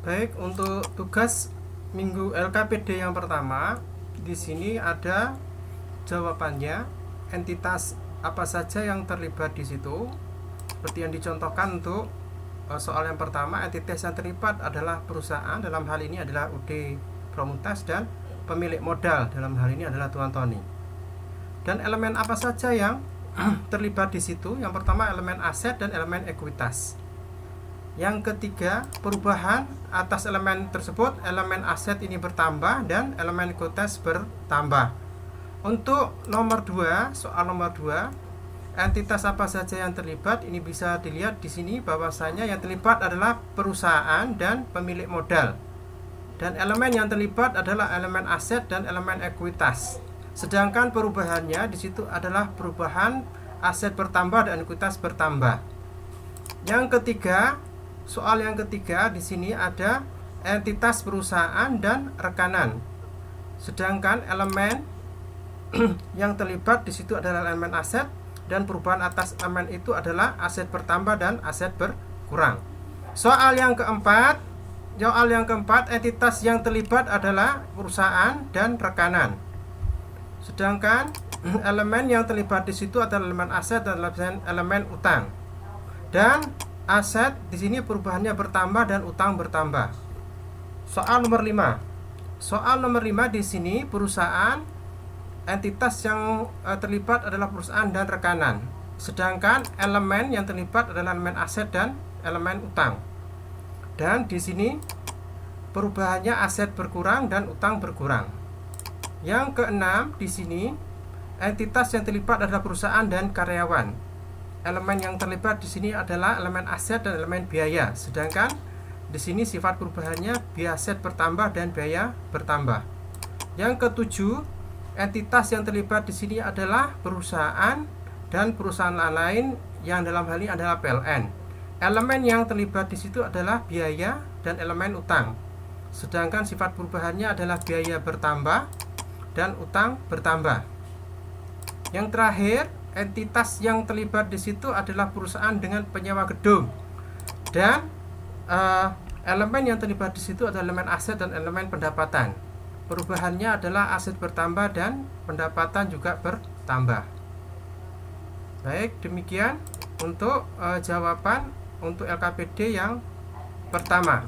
Baik, untuk tugas minggu LKPD yang pertama, di sini ada jawabannya, entitas apa saja yang terlibat di situ. Seperti yang dicontohkan untuk soal yang pertama, entitas yang terlibat adalah perusahaan, dalam hal ini adalah UD Promutas, dan pemilik modal, dalam hal ini adalah Tuan Tony. Dan elemen apa saja yang terlibat di situ? Yang pertama elemen aset dan elemen ekuitas. Yang ketiga, perubahan atas elemen tersebut, elemen aset ini bertambah dan elemen ekuitas bertambah. Untuk nomor 2, soal nomor 2, entitas apa saja yang terlibat, ini bisa dilihat di sini bahwasanya yang terlibat adalah perusahaan dan pemilik modal. Dan elemen yang terlibat adalah elemen aset dan elemen ekuitas. Sedangkan perubahannya di situ adalah perubahan aset bertambah dan ekuitas bertambah. Yang ketiga, soal yang ketiga di sini ada entitas perusahaan dan rekanan. Sedangkan elemen yang terlibat di situ adalah elemen aset, dan perubahan atas elemen itu adalah aset bertambah dan aset berkurang. Soal yang keempat, entitas yang terlibat adalah perusahaan dan rekanan. Sedangkan elemen yang terlibat di situ adalah elemen aset dan elemen utang. Dan aset di sini perubahannya bertambah dan utang bertambah. Soal nomor 5. Soal nomor 5 di sini perusahaan, entitas yang terlibat adalah perusahaan dan rekanan. Sedangkan elemen yang terlibat adalah elemen aset dan elemen utang. Dan di sini perubahannya aset berkurang dan utang berkurang. Yang keenam di sini entitas yang terlibat adalah perusahaan dan karyawan. Elemen yang terlibat di sini adalah elemen aset dan elemen biaya. Sedangkan di sini sifat perubahannya biaya aset bertambah dan biaya bertambah. Yang ketujuh, entitas yang terlibat di sini adalah perusahaan dan perusahaan lain yang dalam hal ini adalah PLN. Elemen yang terlibat di situ adalah biaya dan elemen utang. Sedangkan sifat perubahannya adalah biaya bertambah dan utang bertambah. Yang terakhir, entitas yang terlibat di situ adalah perusahaan dengan penyewa gedung. Dan elemen yang terlibat di situ adalah elemen aset dan elemen pendapatan. Perubahannya adalah aset bertambah dan pendapatan juga bertambah. Baik, demikian untuk jawaban untuk LKPD yang pertama.